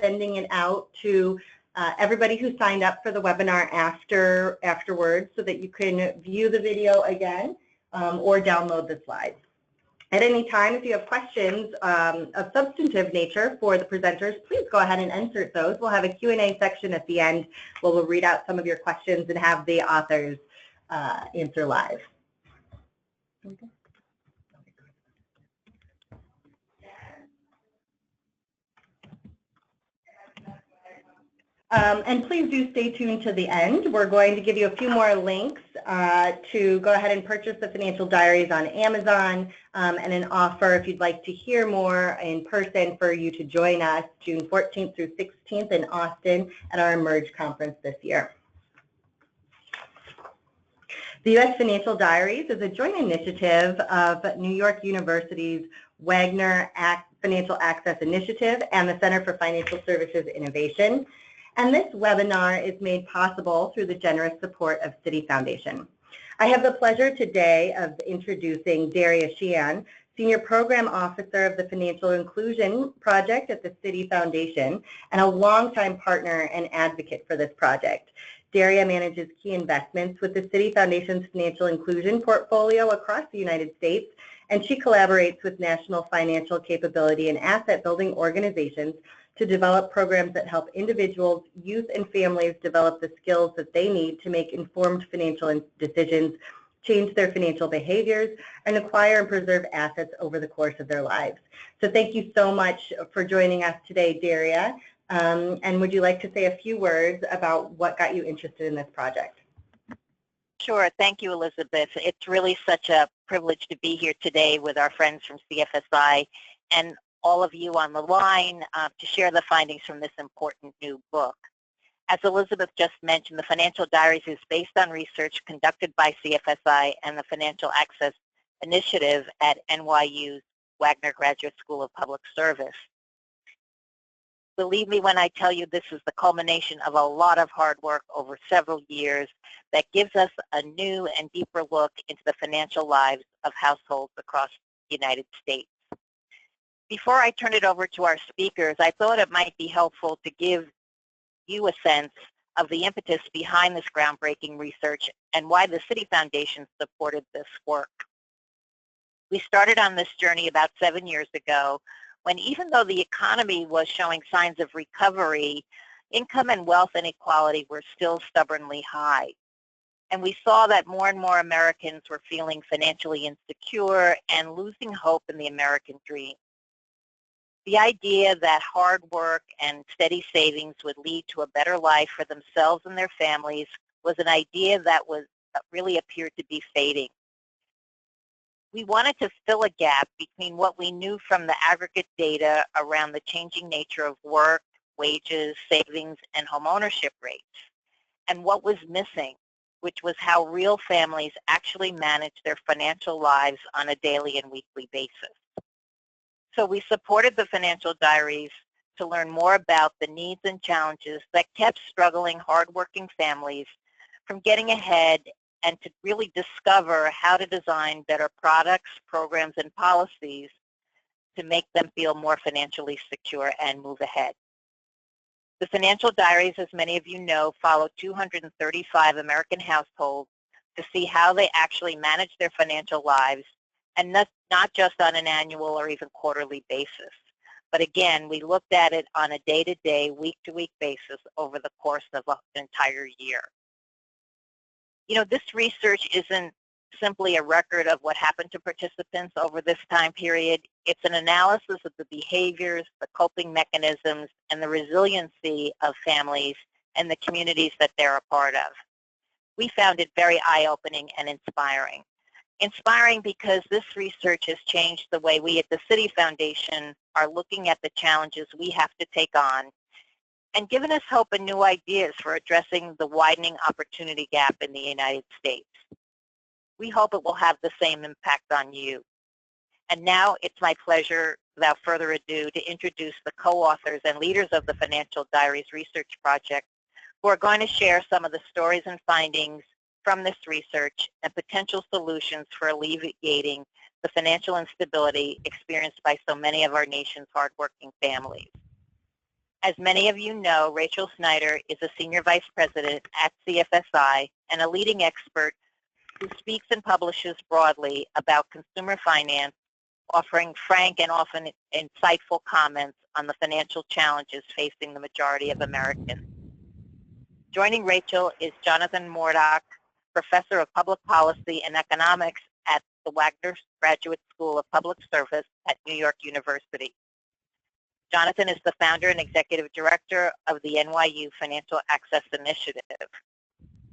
sending it out to everybody who signed up for the webinar afterwards so that you can view the video again or download the slides. At any time, if you have questions of substantive nature for the presenters, please go ahead and insert those. We'll have a Q&A section at the end where we'll read out some of your questions and have the authors answer live. Okay. And please do stay tuned to the end. We're going to give you a few more links to go ahead and purchase the Financial Diaries on Amazon and an offer if you'd like to hear more in person for you to join us June 14th through 16th in Austin at our Emerge conference this year. The U.S. Financial Diaries is a joint initiative of New York University's Wagner Financial Access Initiative and the Center for Financial Services Innovation. And this webinar is made possible through the generous support of Citi Foundation. I have the pleasure today of introducing Daria Sheehan, Senior Program Officer of the Financial Inclusion Project at the Citi Foundation and a longtime partner and advocate for this project. Daria manages key investments with the Citi Foundation's financial inclusion portfolio across the United States, and she collaborates with national financial capability and asset building organizations to develop programs that help individuals, youth, and families develop the skills that they need to make informed financial decisions, change their financial behaviors, and acquire and preserve assets over the course of their lives. So thank you so much for joining us today, Daria. And would you like to say a few words about what got you interested in this project? Sure. Thank you, Elizabeth. It's really such a privilege to be here today with our friends from CFSI and all of you on the line to share the findings from this important new book. As Elizabeth just mentioned, the Financial Diaries is based on research conducted by CFSI and the Financial Access Initiative at NYU's Wagner Graduate School of Public Service. Believe me when I tell you this is the culmination of a lot of hard work over several years that gives us a new and deeper look into the financial lives of households across the United States. Before I turn it over to our speakers, I thought it might be helpful to give you a sense of the impetus behind this groundbreaking research and why the Citi Foundation supported this work. We started on this journey about 7 years ago when, even though the economy was showing signs of recovery, income and wealth inequality were still stubbornly high. And we saw that more and more Americans were feeling financially insecure and losing hope in the American dream. The idea that hard work and steady savings would lead to a better life for themselves and their families was an idea that really appeared to be fading. We wanted to fill a gap between what we knew from the aggregate data around the changing nature of work, wages, savings, and home ownership rates, and what was missing, which was how real families actually manage their financial lives on a daily and weekly basis. So we supported the Financial Diaries to learn more about the needs and challenges that kept struggling, hardworking families from getting ahead and to really discover how to design better products, programs, and policies to make them feel more financially secure and move ahead. The Financial Diaries, as many of you know, follow 235 American households to see how they actually manage their financial lives, and not just on an annual or even quarterly basis. But again, we looked at it on a day-to-day, week-to-week basis over the course of an entire year. You know, this research isn't simply a record of what happened to participants over this time period. It's an analysis of the behaviors, the coping mechanisms, and the resiliency of families and the communities that they're a part of. We found it very eye-opening and inspiring. Inspiring because this research has changed the way we at the Citi Foundation are looking at the challenges we have to take on and given us hope and new ideas for addressing the widening opportunity gap in the United States. We hope it will have the same impact on you. And now it's my pleasure, without further ado, to introduce the co-authors and leaders of the Financial Diaries Research Project who are going to share some of the stories and findings from this research and potential solutions for alleviating the financial instability experienced by so many of our nation's hardworking families. As many of you know, Rachel Snyder is a Senior Vice President at CFSI and a leading expert who speaks and publishes broadly about consumer finance, offering frank and often insightful comments on the financial challenges facing the majority of Americans. Joining Rachel is Jonathan Mordock, Professor of Public Policy and Economics at the Wagner Graduate School of Public Service at New York University. Jonathan is the founder and executive director of the NYU Financial Access Initiative.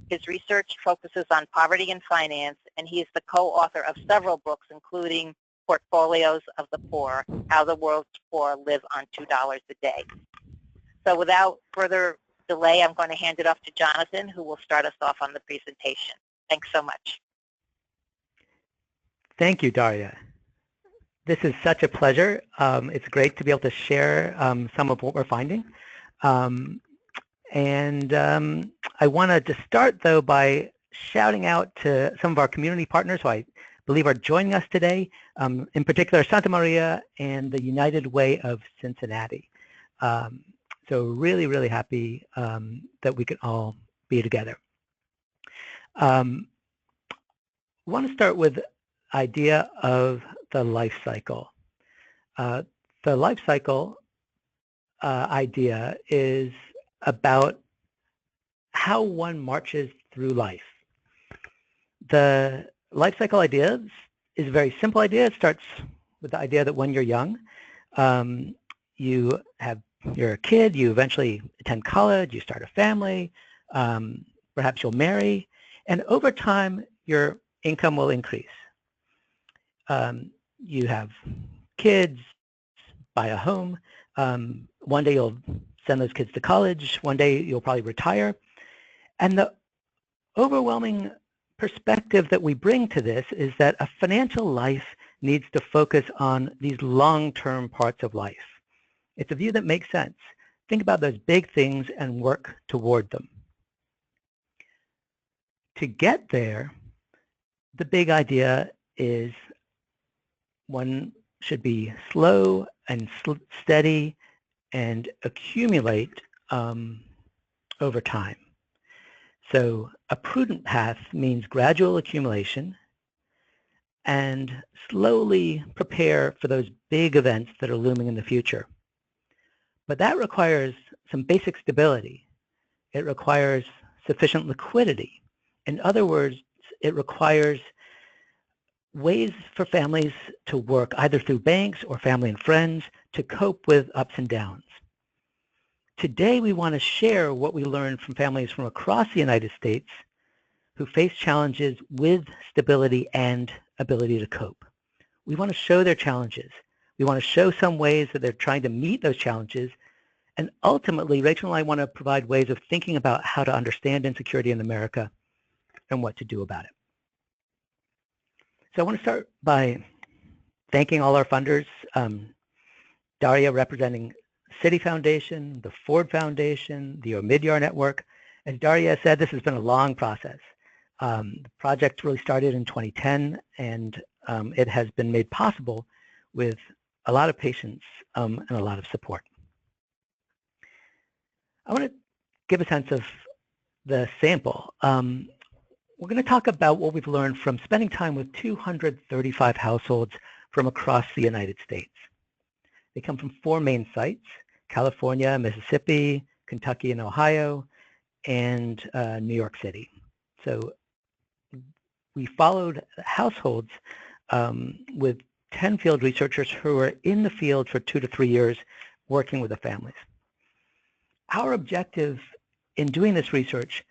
His research focuses on poverty and finance, and he is the co-author of several books, including Portfolios of the Poor, How the World's Poor Live on $2 a Day. So without further delay, I'm going to hand it off to Jonathan, who will start us off on the presentation. Thanks so much. Thank you, Daria. This is such a pleasure. It's great to be able to share some of what we're finding. I want to start, though, by shouting out to some of our community partners who I believe are joining us today, in particular Santa Maria and the United Way of Cincinnati. So really, really happy that we can all be together. I want to start with the idea of the life cycle. The life cycle idea is about how one marches through life. The life cycle idea is a very simple idea. It starts with the idea that when you're young, you're a kid, you eventually attend college, you start a family, perhaps you'll marry, and over time your income will increase. You have kids, buy a home, one day you'll send those kids to college, one day you'll probably retire, and the overwhelming perspective that we bring to this is that a financial life needs to focus on these long-term parts of life. It's a view that makes sense. Think about those big things and work toward them. To get there, the big idea is one should be slow and steady and accumulate over time. So a prudent path means gradual accumulation and slowly prepare for those big events that are looming in the future. But that requires some basic stability. It requires sufficient liquidity. In other words, it requires ways for families to work either through banks or family and friends to cope with ups and downs. Today, we want to share what we learned from families from across the United States who face challenges with stability and ability to cope. We want to show their challenges. We want to show some ways that they're trying to meet those challenges. And ultimately, Rachel and I want to provide ways of thinking about how to understand insecurity in America and what to do about it. So I want to start by thanking all our funders, Daria representing Citi Foundation, the Ford Foundation, the Omidyar Network. As Daria said, this has been a long process. The project really started in 2010, and it has been made possible with a lot of patience and a lot of support. I want to give a sense of the sample. We're going to talk about what we've learned from spending time with 235 households from across the United States. They come from 4 main sites: California, Mississippi, Kentucky and Ohio, and New York City. So we followed households with 10 field researchers who were in the field for 2 to 3 years working with the families. Our objective in doing this research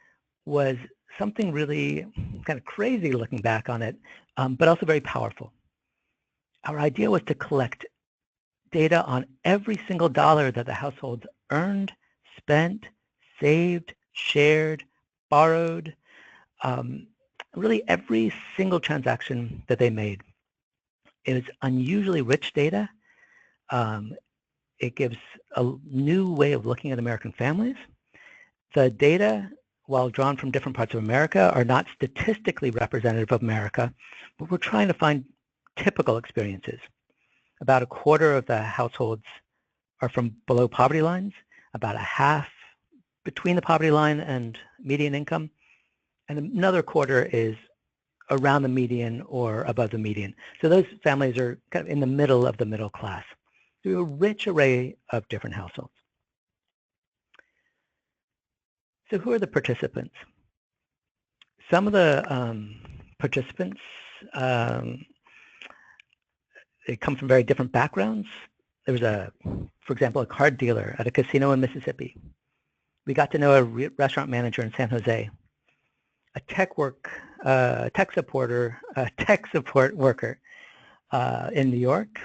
was something really kind of crazy looking back on it, but also very powerful. Our idea was to collect data on every single dollar that the households earned, spent, saved, shared, borrowed, really every single transaction that they made. It is unusually rich data. It gives a new way of looking at American families. The data, while drawn from different parts of America, are not statistically representative of America, but we're trying to find typical experiences. About a quarter of the households are from below poverty lines. about a half between the poverty line and median income, and another quarter is around the median or above the median. So those families are kind of in the middle of the middle class. So a rich array of different households. So who are the participants? Some of the participants, they come from very different backgrounds. There was for example, a card dealer at a casino in Mississippi. We got to know a restaurant manager in San Jose, a tech support worker in New York,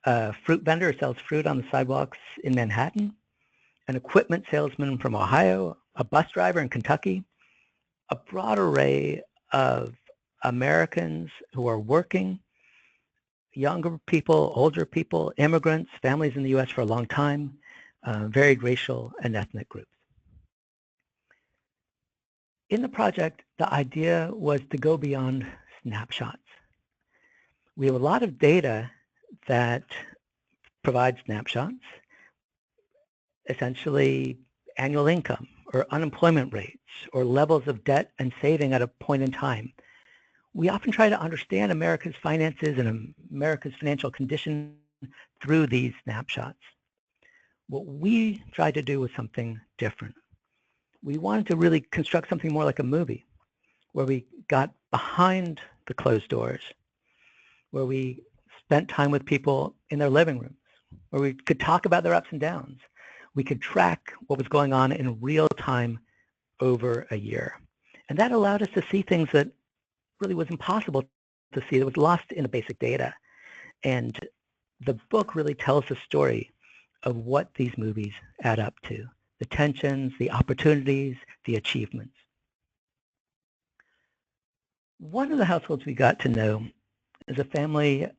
a fruit vendor who sells fruit on the sidewalks in Manhattan, an equipment salesman from Ohio, a bus driver in Kentucky, a broad array of Americans who are working, younger people, older people, immigrants, families in the U.S. for a long time, varied racial and ethnic groups. In the project, the idea was to go beyond snapshots. We have a lot of data that provides snapshots, essentially annual income or unemployment rates or levels of debt and saving at a point in time. We often try to understand America's finances and America's financial condition through these snapshots. What we tried to do was something different. We wanted to really construct something more like a movie, where we got behind the closed doors, where we spent time with people in their living rooms, where we could talk about their ups and downs. We could track what was going on in real time over a year. And that allowed us to see things that really was impossible to see, that was lost in the basic data. And the book really tells the story of what these movies add up to, the tensions, the opportunities, the achievements. One of the households we got to know is a family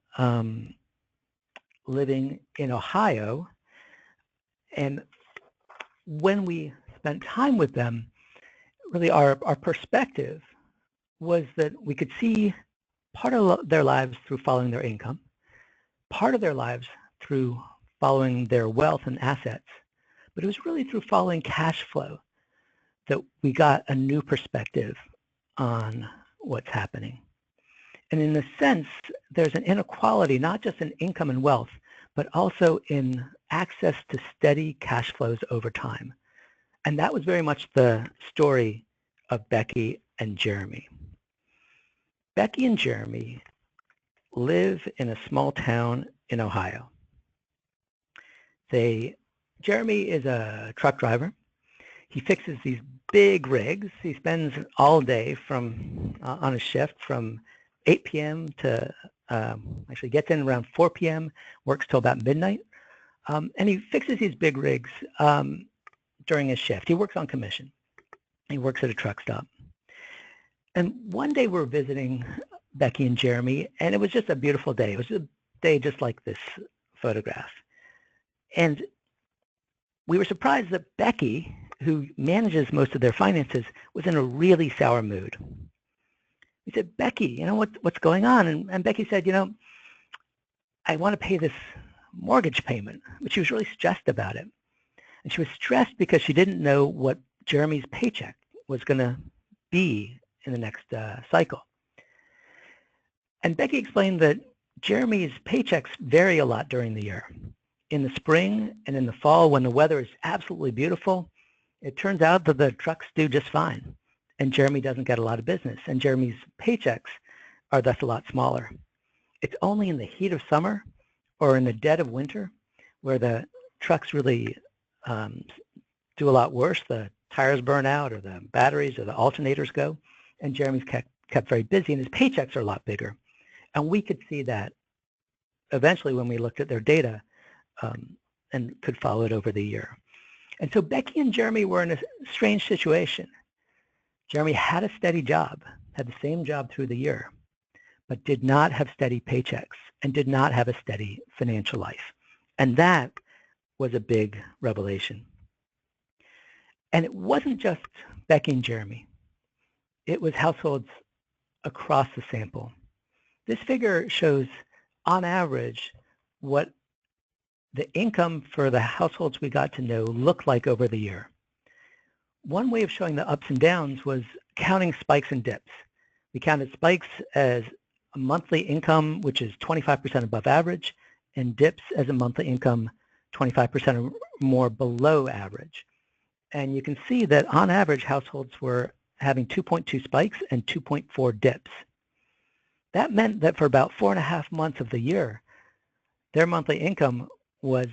living in Ohio. And when we spent time with them, really our perspective was that we could see part of their lives through following their income, part of their lives through following their wealth and assets, but it was really through following cash flow that we got a new perspective on what's happening. And in a sense, there's an inequality, not just in income and wealth, but also in access to steady cash flows over time. And that was very much the story of Becky and Jeremy. Becky and Jeremy live in a small town in Ohio. Jeremy is a truck driver. He fixes these big rigs. He spends all day on a shift from 8 p.m. to, actually gets in around 4 p.m., works till about midnight. And he fixes these big rigs during his shift. He works on commission. He works at a truck stop. And one day we're visiting Becky and Jeremy, and it was just a beautiful day. It was a day just like this photograph. And we were surprised that Becky, who manages most of their finances, was in a really sour mood. We said, Becky, what's going on? And Becky said, I want to pay this mortgage payment, but she was really stressed about it. And she was stressed because she didn't know what Jeremy's paycheck was going to be in the next cycle. And Becky explained that Jeremy's paychecks vary a lot during the year. In the spring and in the fall, when the weather is absolutely beautiful, it turns out that the trucks do just fine, and Jeremy doesn't get a lot of business, and Jeremy's paychecks are thus a lot smaller. It's only in the heat of summer or in the dead of winter where the trucks really do a lot worse. The tires burn out, or the batteries or the alternators go, and Jeremy's kept very busy, and his paychecks are a lot bigger. And we could see that eventually when we looked at their data and could follow it over the year. And so Becky and Jeremy were in a strange situation. Jeremy had a steady job, had the same job through the year, but did not have steady paychecks and did not have a steady financial life. And that was a big revelation. And it wasn't just Becky and Jeremy. It was households across the sample. This figure shows, on average, what the income for the households we got to know looked like over the year. One way of showing the ups and downs was counting spikes and dips. We counted spikes as a monthly income, which is 25% above average, and dips as a monthly income 25% or more below average. And you can see that on average, households were having 2.2 spikes and 2.4 dips. That meant that for about 4.5 months of the year, their monthly income was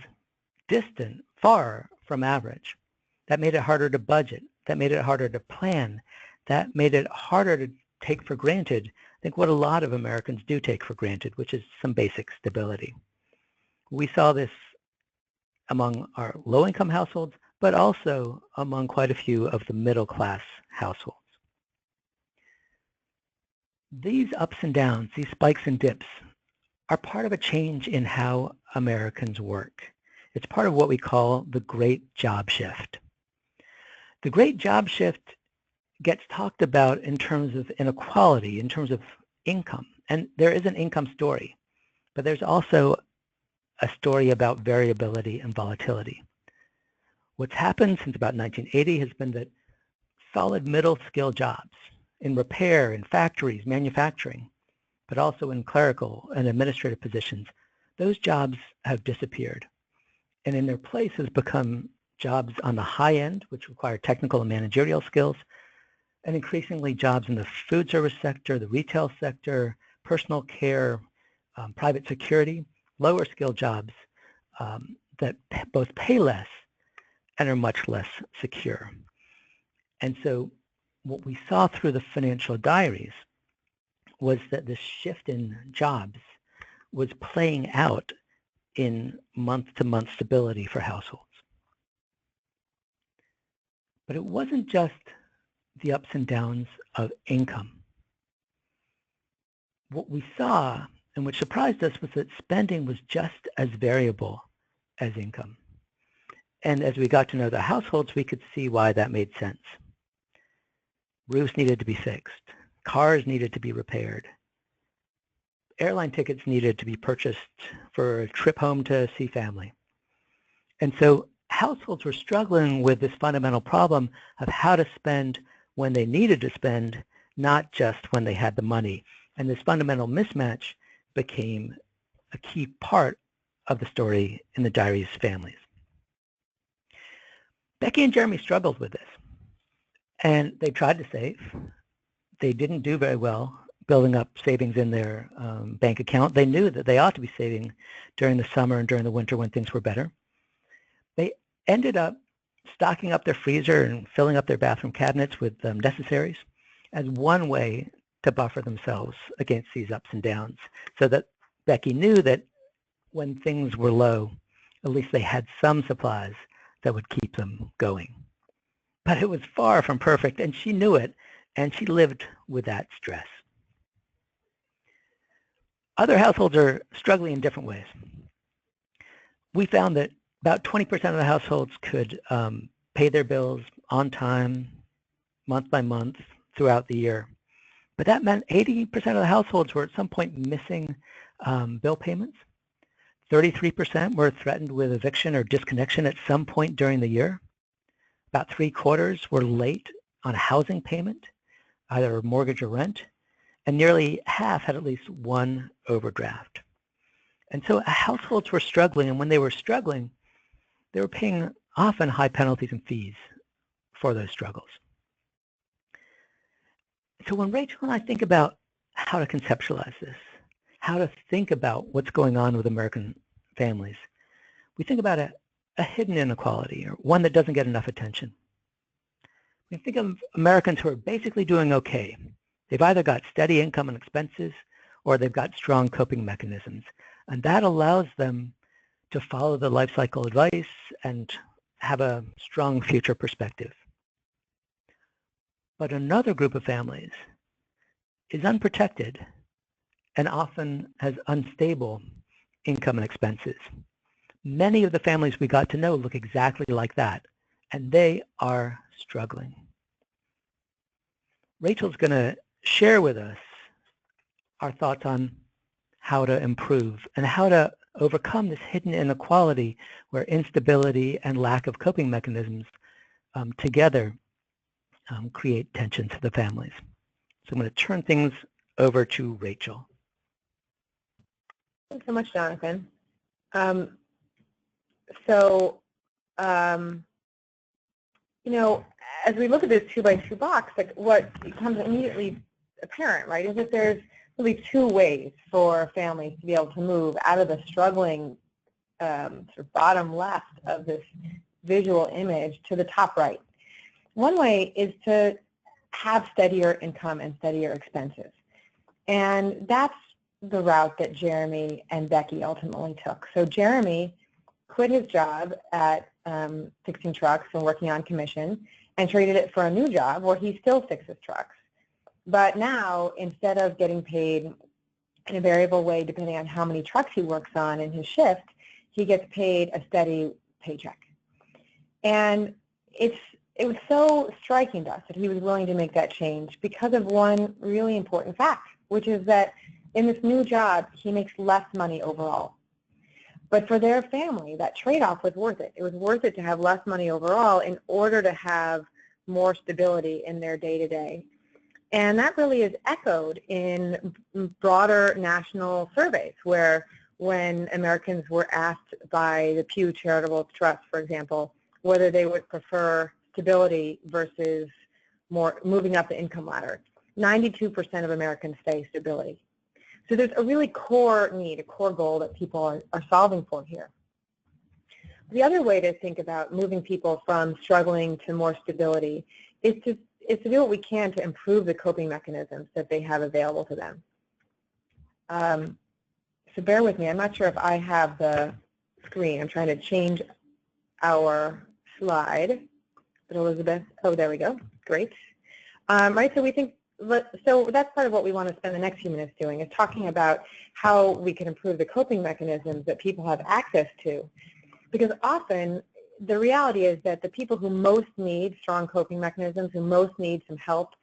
distant, far from average. That made it harder to budget. That made it harder to plan. That made it harder to take for granted, I think, what a lot of Americans do take for granted, which is some basic stability. We saw this among our low-income households, but also among quite a few of the middle-class households. These ups and downs, these spikes and dips, are part of a change in how Americans work. It's part of what we call the Great Job Shift. The Great Job Shift gets talked about in terms of inequality, in terms of income. And there is an income story, but there's also a story about variability and volatility. What's happened since about 1980 has been that solid middle-skill jobs in repair, in factories, manufacturing, but also in clerical and administrative positions, those jobs have disappeared. And in their place has become jobs on the high end, which require technical and managerial skills, and increasingly jobs in the food service sector, the retail sector, personal care, private security, lower skilled jobs that both pay less and are much less secure. And so what we saw through the financial diaries was that this shift in jobs was playing out in month-to-month stability for households. But it wasn't just the ups and downs of income. What we saw, and which surprised us, was that spending was just as variable as income. And as we got to know the households, we could see why that made sense. Roofs needed to be fixed. Cars needed to be repaired. Airline tickets needed to be purchased for a trip home to see family. And so households were struggling with this fundamental problem of how to spend when they needed to spend, not just when they had the money. And this fundamental mismatch became a key part of the story in the Diaries families. Becky and Jeremy struggled with this. And they tried to save. They didn't do very well building up savings in their bank account. They knew that they ought to be saving during the summer and during the winter when things were better. They ended up stocking up their freezer and filling up their bathroom cabinets with necessaries as one way to buffer themselves against these ups and downs, so that Becky knew that when things were low, at least they had some supplies that would keep them going. But it was far from perfect, and she knew it, and she lived with that stress. Other households are struggling in different ways. We found that about 20% of the households could pay their bills on time, month by month, throughout the year. But that meant 80% of the households were at some point missing bill payments. 33% were threatened with eviction or disconnection at some point during the year. About 3/4 were late on a housing payment, either mortgage or rent, and nearly half had at least one overdraft. And so households were struggling, and when they were struggling, they were paying often high penalties and fees for those struggles. So when Rachel and I think about how to conceptualize this, how to think about what's going on with American families, we think about a hidden inequality, or one that doesn't get enough attention. We think of Americans who are basically doing okay. They've either got steady income and expenses, or they've got strong coping mechanisms. And that allows them to follow the life cycle advice and have a strong future perspective. But another group of families is unprotected and often has unstable income and expenses. Many of the families we got to know look exactly like that, and they are struggling. Rachel's going to share with us our thoughts on how to improve and how to overcome this hidden inequality where instability and lack of coping mechanisms together create tension to the families. So I'm going to turn things over to Rachel. Thanks so much, Jonathan. You know, as we look at this 2x2 box, like what becomes immediately apparent, right, is that there's really two ways for families to be able to move out of the struggling sort of bottom left of this visual image to the top right. One way is to have steadier income and steadier expenses. And that's the route that Jeremy and Becky ultimately took. So Jeremy quit his job at fixing trucks and working on commission and traded it for a new job where he still fixes trucks. But now, instead of getting paid in a variable way depending on how many trucks he works on in his shift, he gets paid a steady paycheck. And it was so striking to us that he was willing to make that change because of one really important fact, which is that in this new job, he makes less money overall. But for their family, that trade-off was worth it. It was worth it to have less money overall in order to have more stability in their day-to-day. And that really is echoed in broader national surveys where when Americans were asked by the Pew Charitable Trust, for example, whether they would prefer stability versus more moving up the income ladder, 92% of Americans say stability. So there's a really core need, a core goal that people are solving for here. The other way to think about moving people from struggling to more stability is to do what we can to improve the coping mechanisms that they have available to them. So bear with me. I'm not sure if I have the screen. I'm trying to change our slide. But Elizabeth, oh, there we go. Great. Right, so we think, so that's part of what we want to spend the next few minutes doing, is talking about how we can improve the coping mechanisms that people have access to. Because often the reality is that the people who most need strong coping mechanisms, who most need some help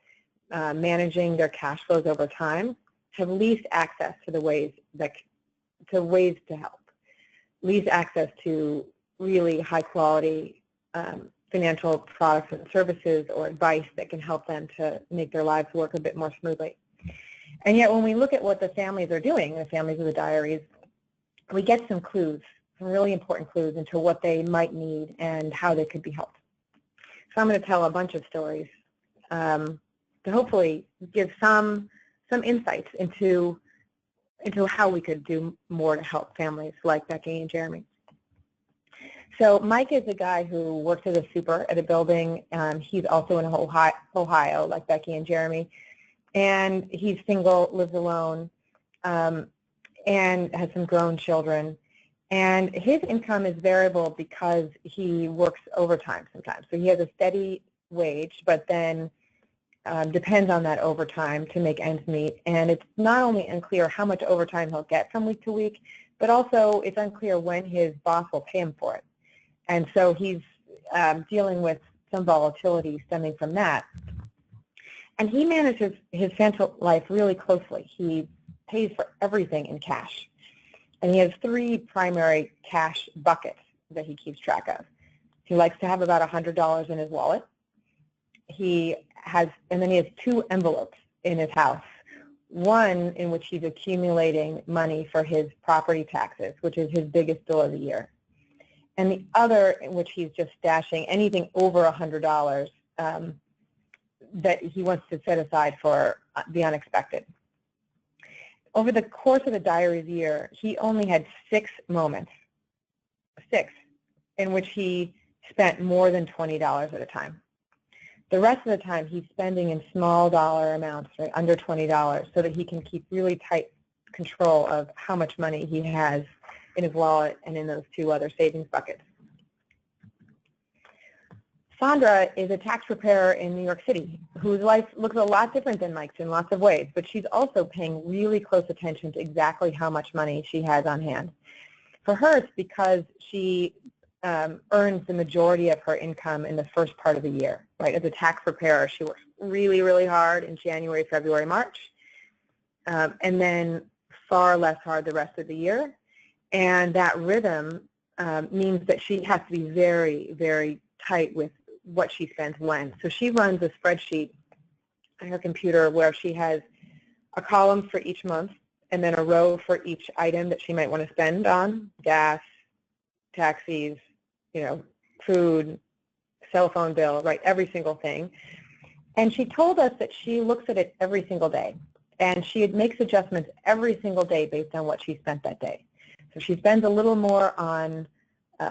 managing their cash flows over time, have least access to the ways to help, least access to really high quality financial products and services or advice that can help them to make their lives work a bit more smoothly. And yet when we look at what the families are doing, the families of the Diaries, we get some clues, some really important clues into what they might need and how they could be helped. So I'm going to tell a bunch of stories to hopefully give some insights into how we could do more to help families like Becky and Jeremy. So Mike is a guy who works as a super at a building. He's also in Ohio, like Becky and Jeremy. And he's single, lives alone, and has some grown children. And his income is variable because he works overtime sometimes. So he has a steady wage, but then depends on that overtime to make ends meet. And it's not only unclear how much overtime he'll get from week to week, but also it's unclear when his boss will pay him for it. And so he's dealing with some volatility stemming from that. And he manages his financial life really closely. He pays for everything in cash. And he has 3 primary cash buckets that he keeps track of. He likes to have about $100 in his wallet. And then he has 2 envelopes in his house. One in which he's accumulating money for his property taxes, which is his biggest bill of the year. And the other in which he's just stashing anything over $100 that he wants to set aside for the unexpected. Over the course of the Diaries year, he only had 6 moments, 6, in which he spent more than $20 at a time. The rest of the time, he's spending in small dollar amounts, right, under $20, so that he can keep really tight control of how much money he has in his wallet and in those 2 other savings buckets. Sandra is a tax preparer in New York City whose life looks a lot different than Mike's in lots of ways, but she's also paying really close attention to exactly how much money she has on hand. For her, it's because she earns the majority of her income in the first part of the year. Right? As a tax preparer, she works really, really hard in January, February, March, and then far less hard the rest of the year. And that rhythm means that she has to be very, very tight with what she spends when. So she runs a spreadsheet on her computer where she has a column for each month and then a row for each item that she might want to spend on: gas, taxis, food, cell phone bill, right, every single thing. And she told us that she looks at it every single day, and she makes adjustments every single day based on what she spent that day. So she spends a little more on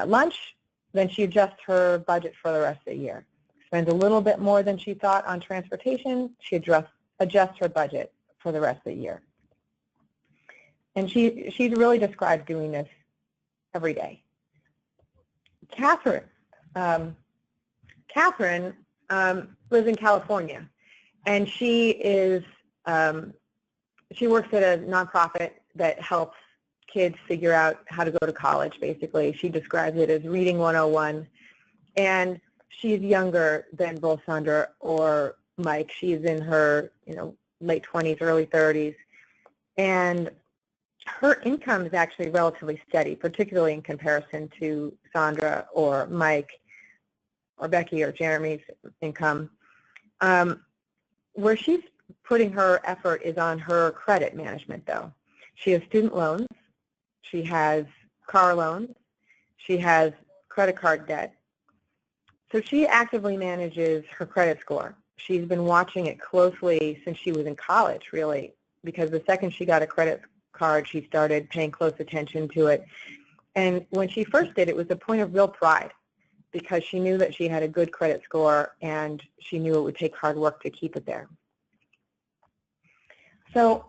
lunch, then she adjusts her budget for the rest of the year. Spends a little bit more than she thought on transportation, she adjusts her budget for the rest of the year. And she's really described doing this every day. Katherine lives in California, and she works at a nonprofit that helps kids figure out how to go to college, basically. She describes it as Reading 101, and she's younger than both Sandra or Mike. She's in her late 20s, early 30s, and her income is actually relatively steady, particularly in comparison to Sandra or Mike or Becky or Jeremy's income. Where she's putting her effort is on her credit management, though. She has student loans, she has car loans, she has credit card debt. So she actively manages her credit score. She's been watching it closely since she was in college, really, because the second she got a credit card, she started paying close attention to it. And when she first did, it was a point of real pride, because she knew that she had a good credit score and she knew it would take hard work to keep it there. So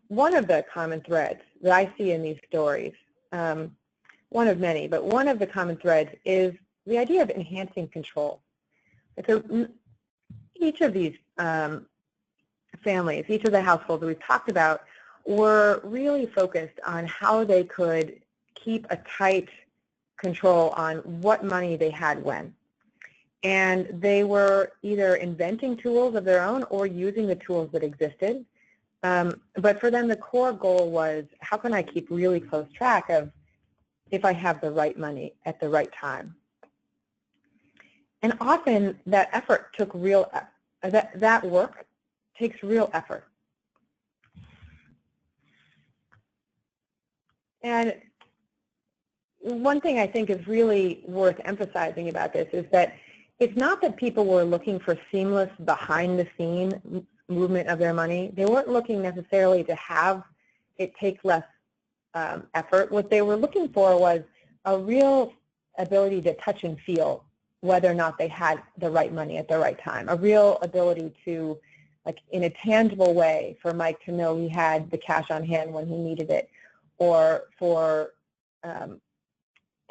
one of the common threads that I see in these stories, one of many, but one of the common threads is the idea of enhancing control. So each of these families, each of the households that we've talked about, were really focused on how they could keep a tight control on what money they had when. And they were either inventing tools of their own or using the tools that existed. But for them, the core goal was, how can I keep really close track of if I have the right money at the right time? And often that effort took that work takes real effort. And one thing I think is really worth emphasizing about this is that it's not that people were looking for seamless behind-the-scene movement of their money. They weren't looking necessarily to have it take less effort. What they were looking for was a real ability to touch and feel whether or not they had the right money at the right time, a real ability to, like in a tangible way, for Mike to know he had the cash on hand when he needed it, or for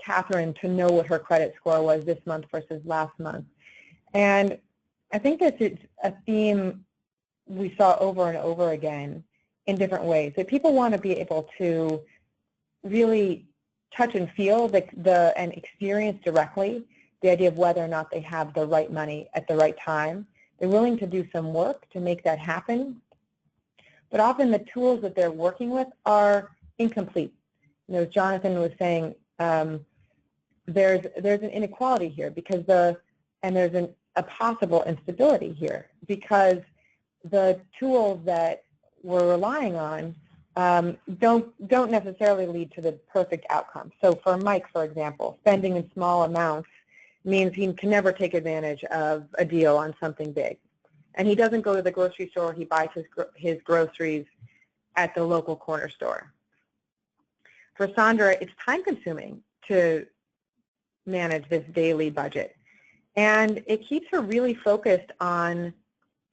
Katherine to know what her credit score was this month versus last month. And I think this is a theme we saw over and over again in different ways, that people want to be able to really touch and feel and experience directly the idea of whether or not they have the right money at the right time. They're willing to do some work to make that happen, but often the tools that they're working with are incomplete. As Jonathan was saying, there's an inequality here and there's a possible instability here, because the tools that we're relying on don't necessarily lead to the perfect outcome. So for Mike, for example, spending in small amounts means he can never take advantage of a deal on something big. And he doesn't go to the grocery store, he buys his groceries at the local corner store. For Sandra, it's time-consuming to manage this daily budget. And it keeps her really focused on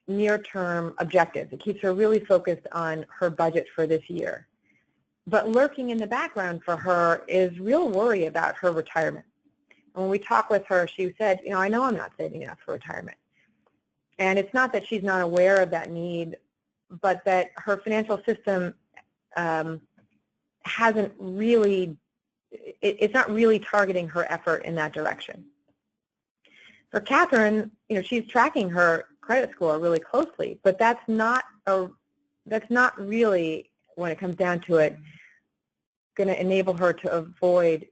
near-term objectives. It keeps her really focused on her budget for this year. But lurking in the background for her is real worry about her retirement. When we talked with her, she said, I know I'm not saving enough for retirement. And it's not that she's not aware of that need, but that her financial system hasn't really, it's not really targeting her effort in that direction. For Katherine, she's tracking her credit score really closely, but that's not really, when it comes down to it, going to enable her to avoid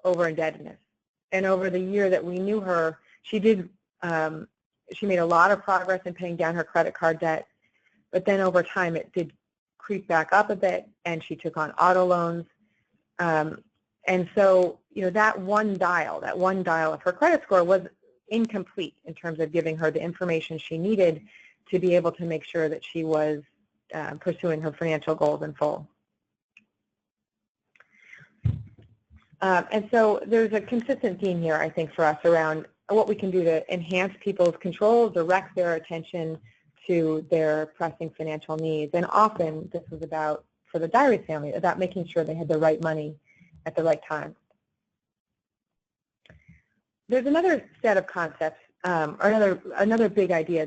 over-indebtedness. And over the year that we knew her, she made a lot of progress in paying down her credit card debt, but then over time it did creep back up a bit, and she took on auto loans. And so, that one dial of her credit score was incomplete in terms of giving her the information she needed to be able to make sure that she was pursuing her financial goals in full. And so there's a consistent theme here, I think, for us around what we can do to enhance people's control, direct their attention to their pressing financial needs. And often this was about, for the Diaries family, about making sure they had the right money at the right time. There's another set of concepts, or another big idea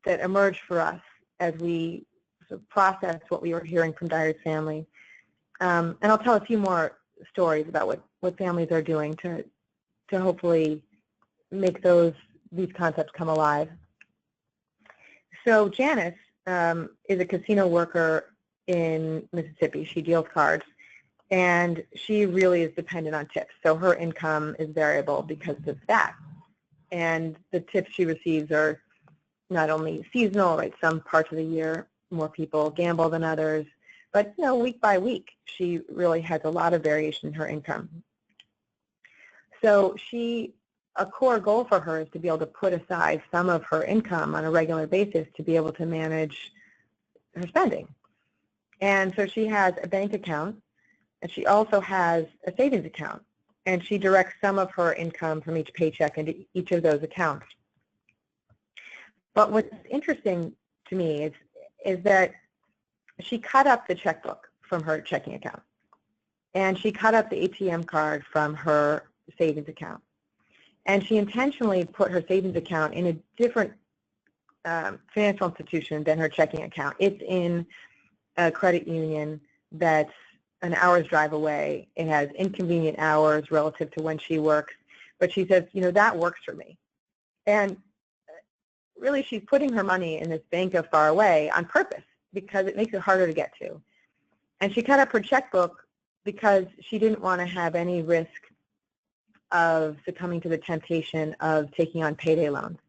that emerged for us as we sort of processed what we were hearing from Diaries family. And I'll tell a few more stories about what families are doing to hopefully make these concepts come alive. So Janice is a casino worker in Mississippi. She deals cards, and she really is dependent on tips. So her income is variable because of that. And the tips she receives are not only seasonal, right? Some parts of the year more people gamble than others, but week by week she really has a lot of variation in her income. So a core goal for her is to be able to put aside some of her income on a regular basis to be able to manage her spending. And so she has a bank account, and she also has a savings account, and she directs some of her income from each paycheck into each of those accounts. But what's interesting to me is that she cut up the checkbook from her checking account, and she cut up the ATM card from her savings account. And she intentionally put her savings account in a different financial institution than her checking account. It's in a credit union that's an hour's drive away. It has inconvenient hours relative to when she works. But she says, that works for me. And really, she's putting her money in this bank of far away on purpose because it makes it harder to get to. And she cut up her checkbook because she didn't want to have any risk of succumbing to the temptation of taking on payday loans.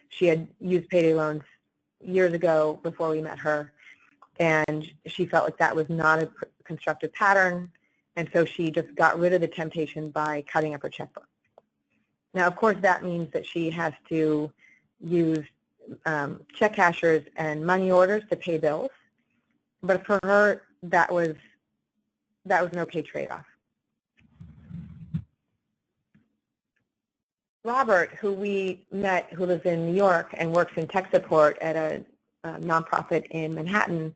She had used payday loans years ago before we met her, and she felt like that was not a constructive pattern, and so she just got rid of the temptation by cutting up her checkbook. Now, of course, that means that she has to use check cashers and money orders to pay bills, but for her, that was an okay trade-off. Robert, who we met, who lives in New York and works in tech support at a nonprofit in Manhattan,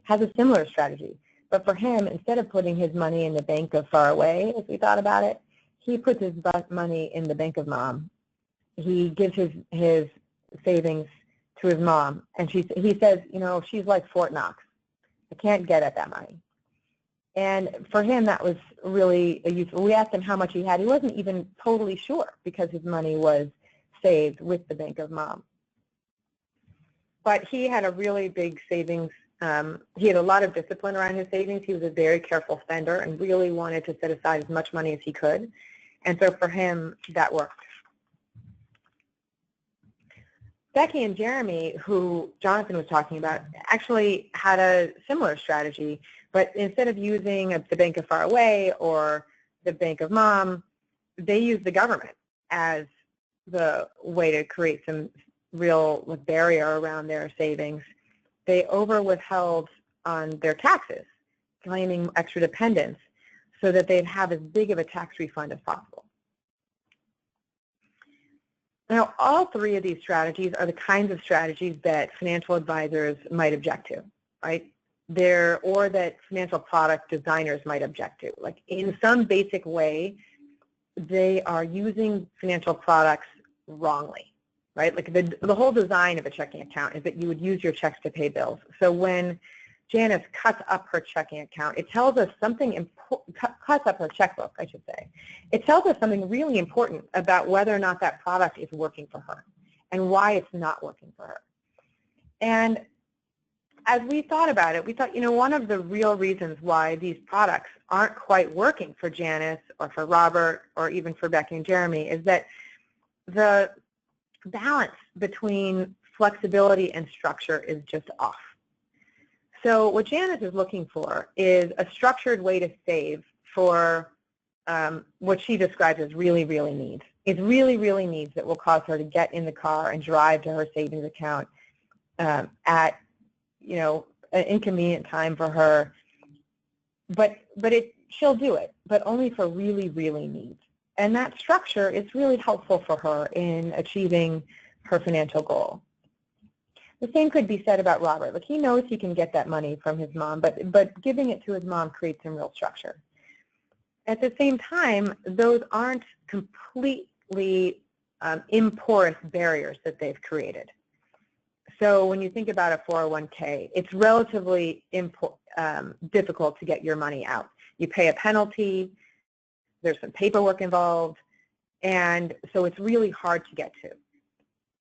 has a similar strategy. But for him, instead of putting his money in the bank of far away, as we thought about it, he puts his money in the bank of mom. He gives his savings to his mom, and he says, she's like Fort Knox. I can't get at that money. And for him, that was really useful. We asked him how much he had. He wasn't even totally sure because his money was saved with the bank of mom. But he had a really big savings. He had a lot of discipline around his savings. He was a very careful spender and really wanted to set aside as much money as he could. And so for him, that worked. Becky and Jeremy, who Jonathan was talking about, actually had a similar strategy, but instead of using the bank of far away or the bank of mom, they used the government as the way to create some real barrier around their savings. They over-withheld on their taxes, claiming extra dependence so that they'd have as big of a tax refund as possible. Now, all three of these strategies are the kinds of strategies that financial advisors might object to, right? Or that financial product designers might object to. Like in some basic way, they are using financial products wrongly, right? Like the whole design of a checking account is that you would use your checks to pay bills. So when Janice cuts up her checking account, it tells us something important, cuts up her checkbook, I should say. It tells us something really important about whether or not that product is working for her and why it's not working for her. And as we thought about it, we thought, one of the real reasons why these products aren't quite working for Janice or for Robert or even for Becky and Jeremy is that the balance between flexibility and structure is just off. So what Janice is looking for is a structured way to save for what she describes as really, really needs. It's really, really needs that will cause her to get in the car and drive to her savings account at, an inconvenient time for her. But she'll do it, but only for really, really needs. And that structure is really helpful for her in achieving her financial goal. The same could be said about Robert. Like, he knows he can get that money from his mom, but giving it to his mom creates some real structure. At the same time, those aren't completely imporous barriers that they've created. So when you think about a 401k, it's relatively difficult to get your money out. You pay a penalty, there's some paperwork involved, and so it's really hard to get to.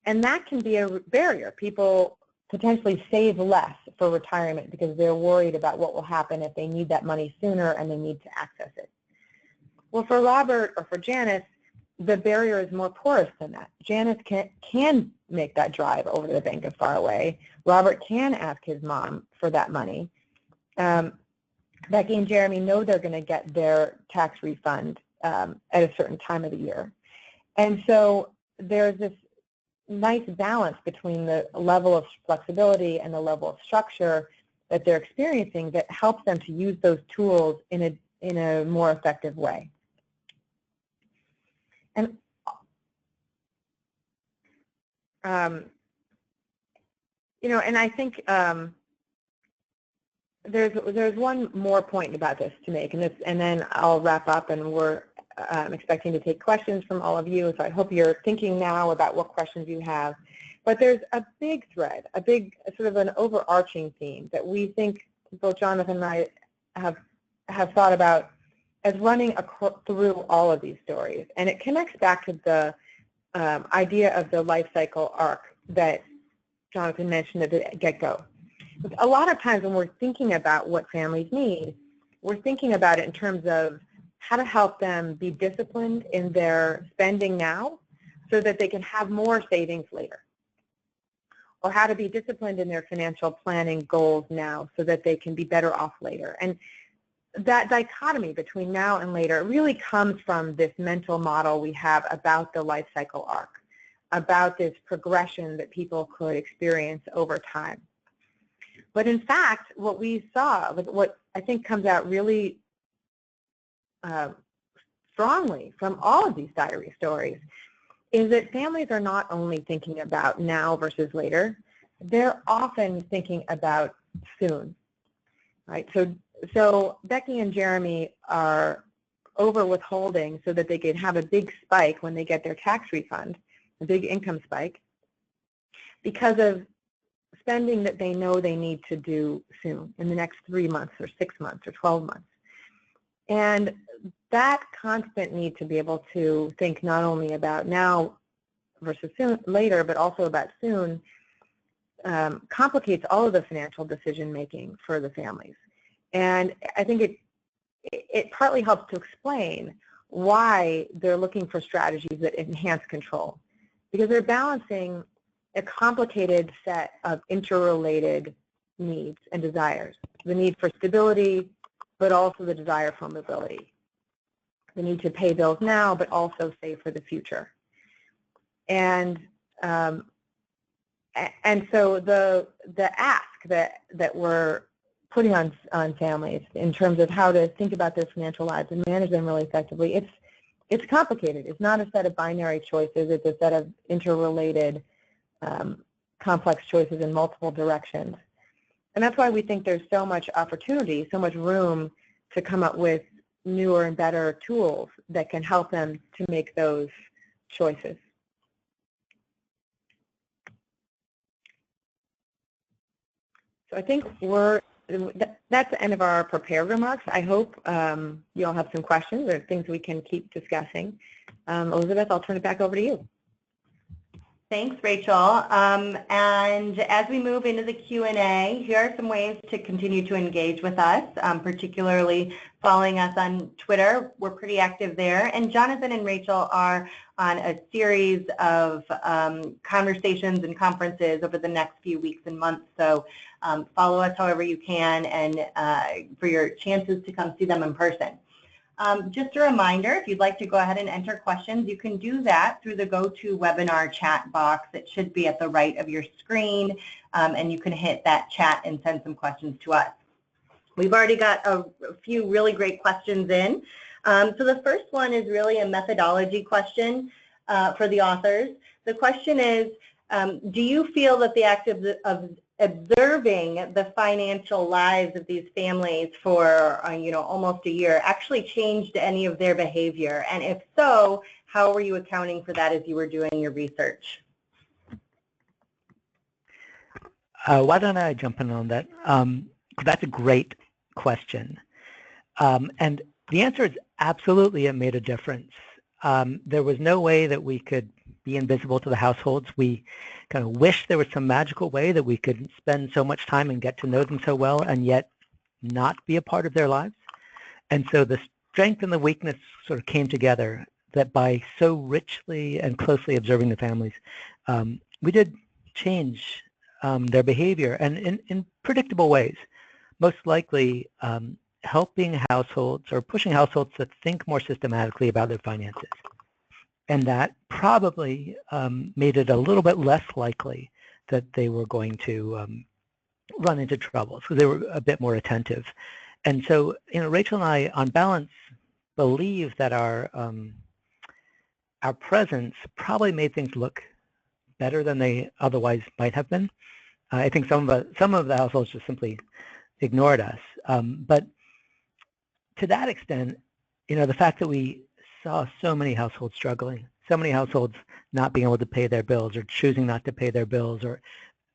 And that can be a barrier. People potentially save less for retirement because they're worried about what will happen if they need that money sooner and they need to access it. Well, for Robert or for Janice, the barrier is more porous than that. Janice can make that drive over to the bank far away. Robert can ask his mom for that money. Becky and Jeremy know they're going to get their tax refund at a certain time of the year. And so there's this nice balance between the level of flexibility and the level of structure that they're experiencing that helps them to use those tools in a more effective way. And and I think there's one more point about this to make, and then I'll wrap up, and we're expecting to take questions from all of you, so I hope you're thinking now about what questions you have. But there's a big thread, a big sort of an overarching theme that we think both Jonathan and I have thought about as running through all of these stories, and it connects back to the idea of the life cycle arc that Jonathan mentioned at the get-go. A lot of times when we're thinking about what families need, we're thinking about it in terms of how to help them be disciplined in their spending now so that they can have more savings later, or how to be disciplined in their financial planning goals now so that they can be better off later. And that dichotomy between now and later really comes from this mental model we have about the life cycle arc, about this progression that people could experience over time. But in fact, what we saw, what I think comes out really strongly from all of these diary stories, is that families are not only thinking about now versus later, they're often thinking about soon, right? So Becky and Jeremy are over withholding so that they can have a big spike when they get their tax refund, a big income spike, because of spending that they know they need to do soon, in the next 3 months or 6 months or 12 months. And that constant need to be able to think not only about now versus soon, later, but also about soon, complicates all of the financial decision making for the families. And I think it partly helps to explain why they're looking for strategies that enhance control, because they're balancing a complicated set of interrelated needs and desires. The need for stability, but also the desire for mobility. The need to pay bills now, but also save for the future. And so the ask that we're putting on families in terms of how to think about their financial lives and manage them really effectively, it's complicated. It's not a set of binary choices. It's a set of interrelated, complex choices in multiple directions. And that's why we think there's so much opportunity, so much room to come up with newer and better tools that can help them to make those choices. So I think that's the end of our prepared remarks. I hope you all have some questions or things we can keep discussing. Elizabeth, I'll turn it back over to you. Thanks, Rachel. And as we move into the Q&A, here are some ways to continue to engage with us, particularly following us on Twitter. We're pretty active there. And Jonathan and Rachel are on a series of conversations and conferences over the next few weeks and months. So follow us however you can and for your chances to come see them in person. Just a reminder, if you'd like to go ahead and enter questions, you can do that through the GoToWebinar chat box. It should be at the right of your screen, and you can hit that chat and send some questions to us. We've already got a few really great questions in. So the first one is really a methodology question for the authors. The question is, do you feel that the act of observing the financial lives of these families for almost a year actually changed any of their behavior? And if so, how were you accounting for that as you were doing your research? Why don't I jump in on that? That's a great question. And the answer is absolutely it made a difference. There was no way that we could be invisible to the households. We kind of wish there was some magical way that we could spend so much time and get to know them so well and yet not be a part of their lives. And so the strength and the weakness sort of came together that by so richly and closely observing the families, we did change their behavior and in predictable ways, most likely helping households or pushing households to think more systematically about their finances. And that probably made it a little bit less likely that they were going to run into trouble, so they were a bit more attentive. And so, Rachel and I, on balance, believe that our presence probably made things look better than they otherwise might have been. I think some of the households just simply ignored us. But to that extent, the fact that we saw so many households struggling, so many households not being able to pay their bills or choosing not to pay their bills or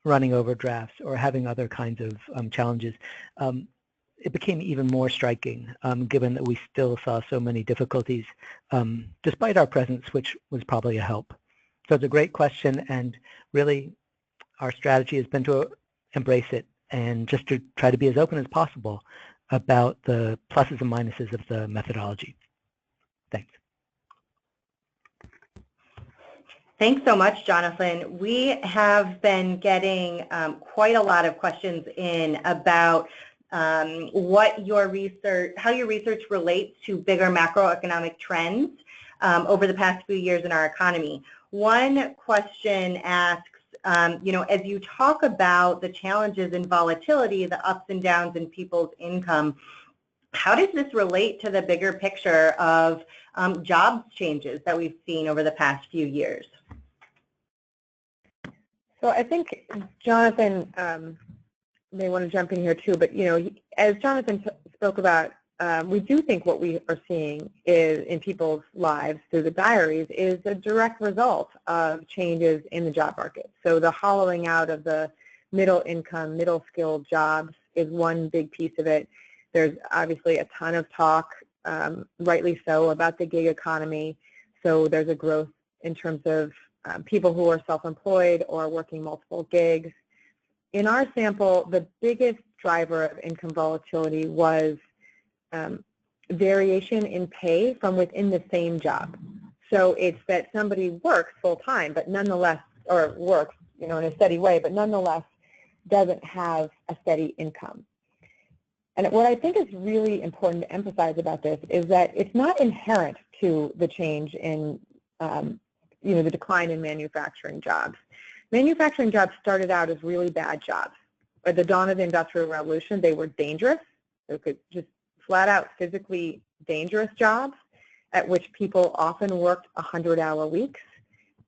running overdrafts or having other kinds of challenges, it became even more striking given that we still saw so many difficulties despite our presence, which was probably a help. So it's a great question, and really our strategy has been to embrace it and just to try to be as open as possible about the pluses and minuses of the methodology. Thanks. Thanks so much, Jonathan. We have been getting quite a lot of questions in about how your research relates to bigger macroeconomic trends over the past few years in our economy. One question asks, as you talk about the challenges in volatility, the ups and downs in people's income, how does this relate to the bigger picture of jobs changes that we've seen over the past few years? So I think Jonathan may want to jump in here too, but as Jonathan spoke about, we do think what we are seeing is in people's lives through the diaries is a direct result of changes in the job market. So the hollowing out of the middle income, middle skilled jobs is one big piece of it. There's obviously a ton of talk, rightly so, about the gig economy. So there's a growth in terms of people who are self-employed or working multiple gigs. In our sample, the biggest driver of income volatility was variation in pay from within the same job. So it's that somebody works full-time, but nonetheless, or works in a steady way, but nonetheless doesn't have a steady income. And what I think is really important to emphasize about this is that it's not inherent to the change in, the decline in manufacturing jobs. Manufacturing jobs started out as really bad jobs. At the dawn of the Industrial Revolution, they were dangerous. They could just flat out physically dangerous jobs at which people often worked 100-hour weeks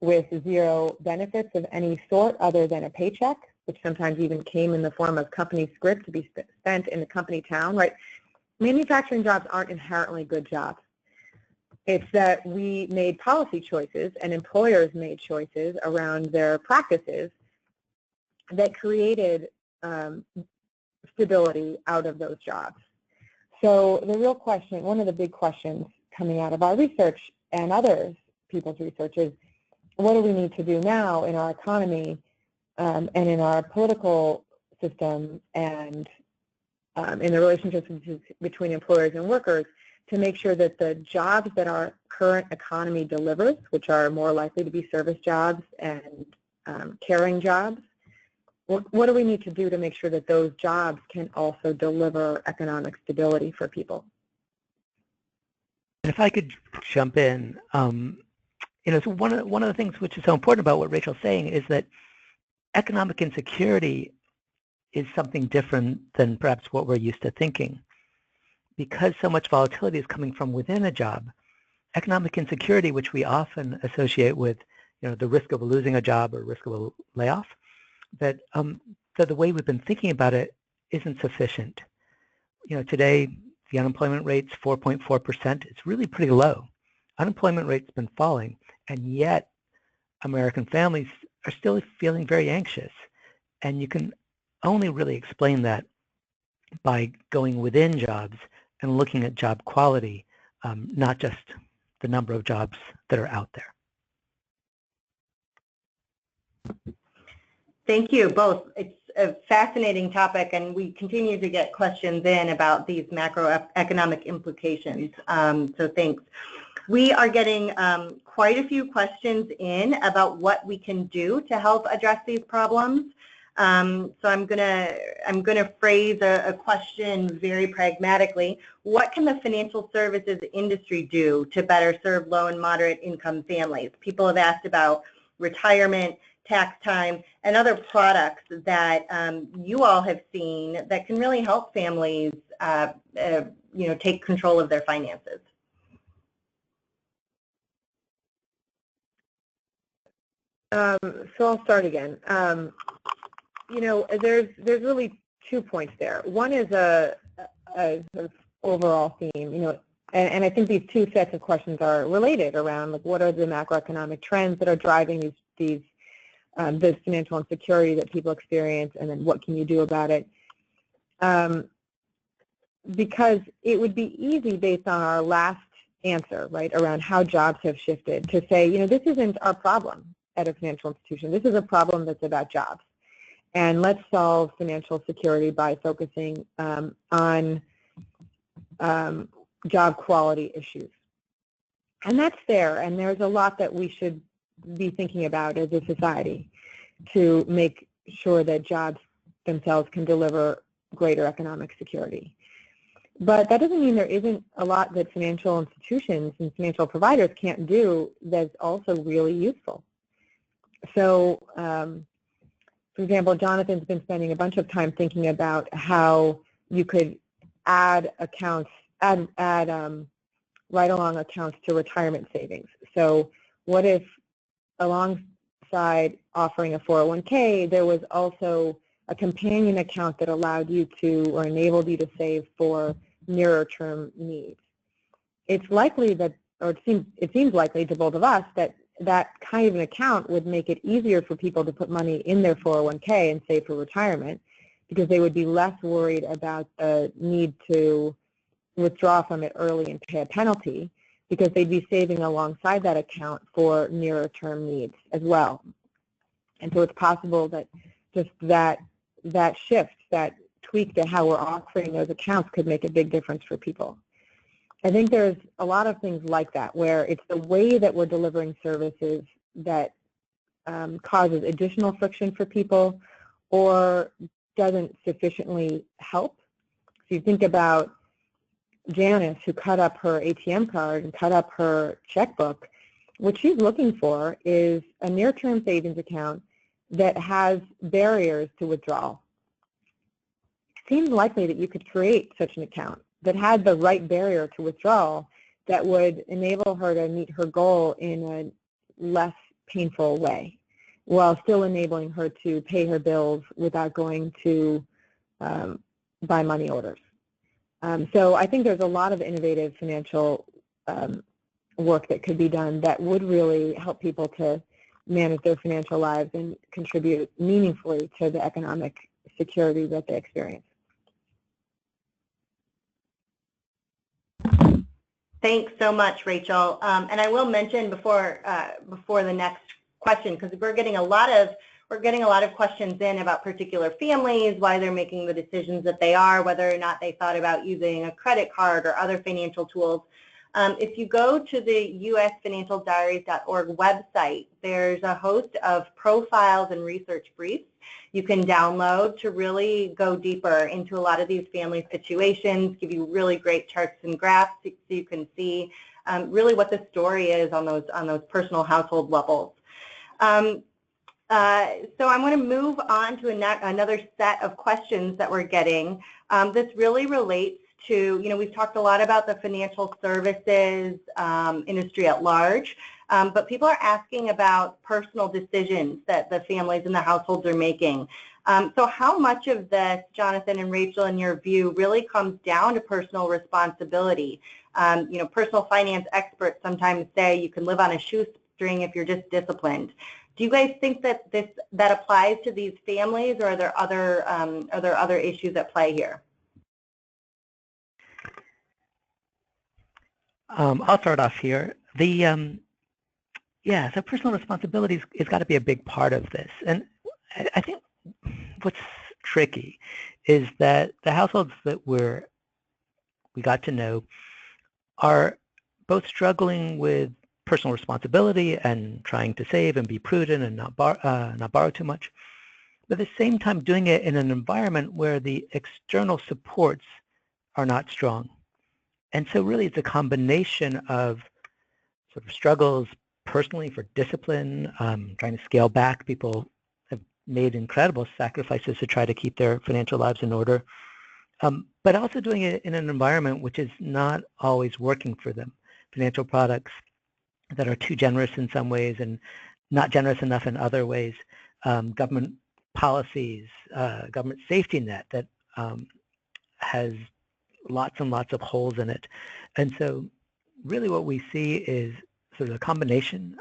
with zero benefits of any sort other than a paycheck, which sometimes even came in the form of company script to be spent in the company town, right? Manufacturing jobs aren't inherently good jobs. It's that we made policy choices and employers made choices around their practices that created stability out of those jobs. So the real question, one of the big questions coming out of our research and others people's research is, what do we need to do now in our economy and in our political system and in the relationships between employers and workers to make sure that the jobs that our current economy delivers, which are more likely to be service jobs and caring jobs, what do we need to do to make sure that those jobs can also deliver economic stability for people? If I could jump in, so one of the things which is so important about what Rachel's saying is that economic insecurity is something different than perhaps what we're used to thinking. Because so much volatility is coming from within a job, economic insecurity, which we often associate with the risk of losing a job or risk of a layoff, that the way we've been thinking about it isn't sufficient. Today the unemployment rate's 4.4%. It's really pretty low. Unemployment rate's been falling, and yet American families are still feeling very anxious. And you can only really explain that by going within jobs and looking at job quality, not just the number of jobs that are out there. Thank you both. It's a fascinating topic, and we continue to get questions in about these macroeconomic implications. So thanks. We are getting quite a few questions in about what we can do to help address these problems. So I'm gonna phrase a question very pragmatically. What can the financial services industry do to better serve low and moderate income families? People have asked about retirement, tax time, and other products that you all have seen that can really help families, take control of their finances. So I'll start again. There's really 2 points there. One is a sort of overall theme, and I think these two sets of questions are related around like what are the macroeconomic trends that are driving this financial insecurity that people experience, and then what can you do about it? Because it would be easy based on our last answer, right, around how jobs have shifted to say, this isn't our problem at a financial institution. This is a problem that's about jobs. And let's solve financial security by focusing on job quality issues. And that's there, and there's a lot that we should be thinking about as a society to make sure that jobs themselves can deliver greater economic security. But that doesn't mean there isn't a lot that financial institutions and financial providers can't do that's also really useful. So, for example, Jonathan's been spending a bunch of time thinking about how you could add accounts, add right-along accounts to retirement savings. So what if alongside offering a 401k, there was also a companion account that allowed you to or enabled you to save for nearer term needs? It's likely that, or it seems likely to both of us that kind of an account would make it easier for people to put money in their 401k and save for retirement, because they would be less worried about the need to withdraw from it early and pay a penalty, because they'd be saving alongside that account for nearer term needs as well. And so it's possible that just that shift, that tweak to how we're offering those accounts could make a big difference for people. I think there's a lot of things like that, where it's the way that we're delivering services that causes additional friction for people or doesn't sufficiently help. So you think about Janice, who cut up her ATM card and cut up her checkbook. What she's looking for is a near-term savings account that has barriers to withdrawal. It seems likely that you could create such an account that had the right barrier to withdrawal that would enable her to meet her goal in a less painful way, while still enabling her to pay her bills without going to buy money orders. So I think there's a lot of innovative financial work that could be done that would really help people to manage their financial lives and contribute meaningfully to the economic security that they experience. Thanks so much, Rachel. And I will mention before the next question, because we're getting a lot of questions in about particular families, why they're making the decisions that they are, whether or not they thought about using a credit card or other financial tools. If you go to the usfinancialdiaries.org website, there's a host of profiles and research briefs you can download to really go deeper into a lot of these family situations, give you really great charts and graphs so you can see really what the story is on those personal household levels. So I'm going to move on to another set of questions that we're getting. This really relates to, we've talked a lot about the financial services industry at large, but people are asking about personal decisions that the families and the households are making. So how much of this, Jonathan and Rachel, in your view, really comes down to personal responsibility? Personal finance experts sometimes say you can live on a shoestring if you're just disciplined. Do you guys think that that applies to these families, or are there other issues at play here? I'll start off here. So personal responsibility has got to be a big part of this. And I think what's tricky is that the households that we got to know are both struggling with personal responsibility and trying to save and be prudent and not borrow too much, but at the same time doing it in an environment where the external supports are not strong. And so really it's a combination of sort of struggles personally for discipline, trying to scale back. People have made incredible sacrifices to try to keep their financial lives in order, but also doing it in an environment which is not always working for them. Financial products that are too generous in some ways and not generous enough in other ways, government policies, government safety net that has lots and lots of holes in it. And so really what we see is sort of a combination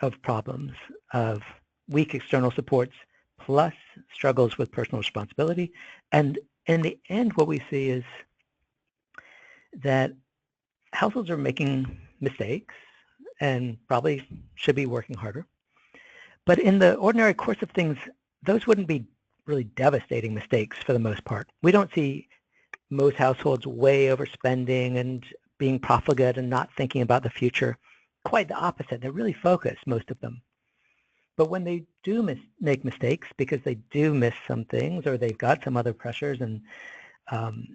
of problems of weak external supports plus struggles with personal responsibility. And in the end, what we see is that households are making mistakes and probably should be working harder. But in the ordinary course of things, those wouldn't be really devastating mistakes for the most part. We don't see most households way overspending and being profligate and not thinking about the future. Quite the opposite. They're really focused, most of them. But when they do make mistakes because they do miss some things or they've got some other pressures and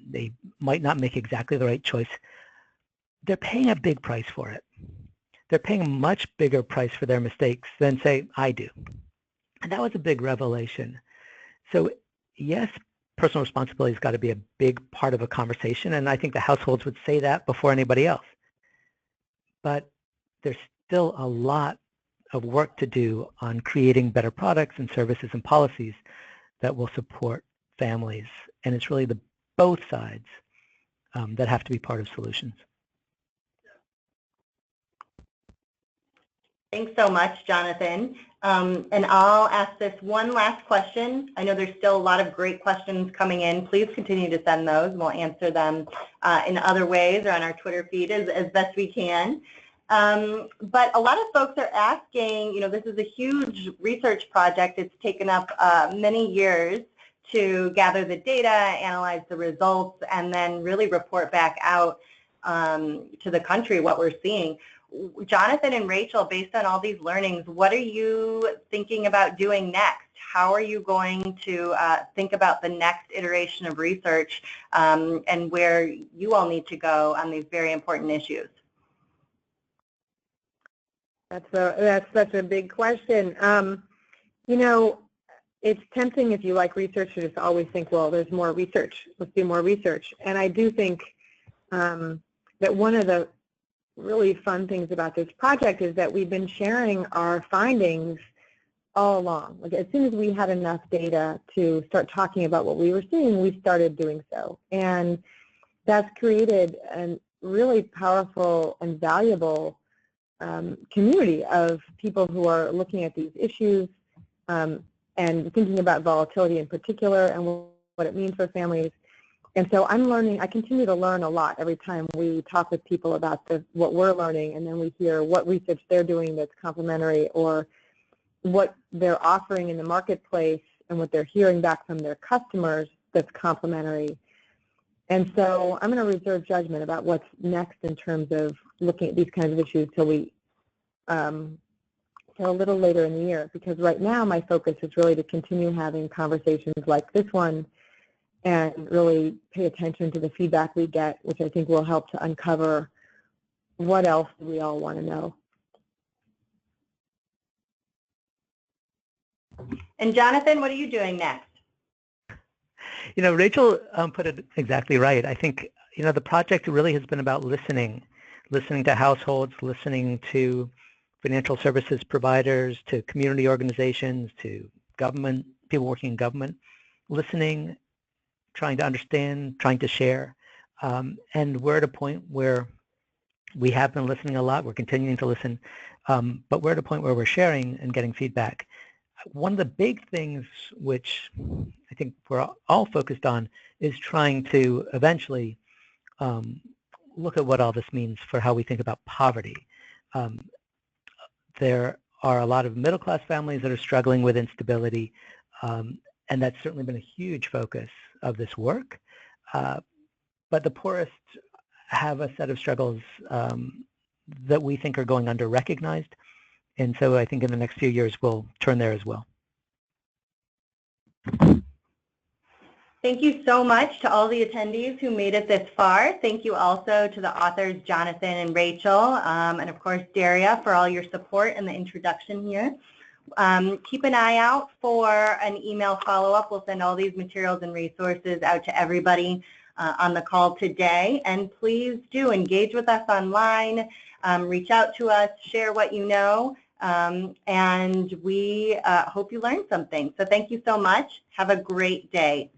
they might not make exactly the right choice, they're paying a big price for it. They're paying a much bigger price for their mistakes than, say, I do. And that was a big revelation. So yes, personal responsibility has got to be a big part of a conversation, and I think the households would say that before anybody else. But there's still a lot of work to do on creating better products and services and policies that will support families. And it's really the both sides that have to be part of solutions. Thanks so much, Jonathan. And I'll ask this one last question. I know there's still a lot of great questions coming in. Please continue to send those, and we'll answer them in other ways or on our Twitter feed as best we can. But a lot of folks are asking, this is a huge research project. It's taken up many years to gather the data, analyze the results, and then really report back out to the country what we're seeing. Jonathan and Rachel, based on all these learnings, what are you thinking about doing next? How are you going to think about the next iteration of research and where you all need to go on these very important issues? That's such a big question. It's tempting if you like research to just always think, well, there's more research. Let's do more research. And I do think that one of the really fun things about this project is that we've been sharing our findings all along. Like, as soon as we had enough data to start talking about what we were seeing, we started doing so. And that's created a really powerful and valuable community of people who are looking at these issues and thinking about volatility in particular and what it means for families. And so I'm learning, I continue to learn a lot every time we talk with people about what we're learning, and then we hear what research they're doing that's complementary or what they're offering in the marketplace and what they're hearing back from their customers that's complementary. And so I'm going to reserve judgment about what's next in terms of looking at these kinds of issues till a little later in the year, because right now my focus is really to continue having conversations like this one and really pay attention to the feedback we get, which I think will help to uncover what else we all want to know. And Jonathan, what are you doing next? You know, Rachel put it exactly right. I think, you know, the project really has been about listening to households, listening to financial services providers, to community organizations, to government, people working in government, listening, trying to understand, trying to share. And we're at a point where we have been listening a lot. We're continuing to listen, but we're at a point where we're sharing and getting feedback. One of the big things which I think we're all focused on is trying to eventually look at what all this means for how we think about poverty. There are a lot of middle-class families that are struggling with instability, and that's certainly been a huge focus of this work. But the poorest have a set of struggles that we think are going under-recognized. And so I think in the next few years, we'll turn there as well. Thank you so much to all the attendees who made it this far. Thank you also to the authors, Jonathan and Rachel, and of course, Daria, for all your support and the introduction here. Keep an eye out for an email follow-up. We'll send all these materials and resources out to everybody on the call today. And please do engage with us online, reach out to us, share what you know, and we hope you learned something. So thank you so much. Have a great day.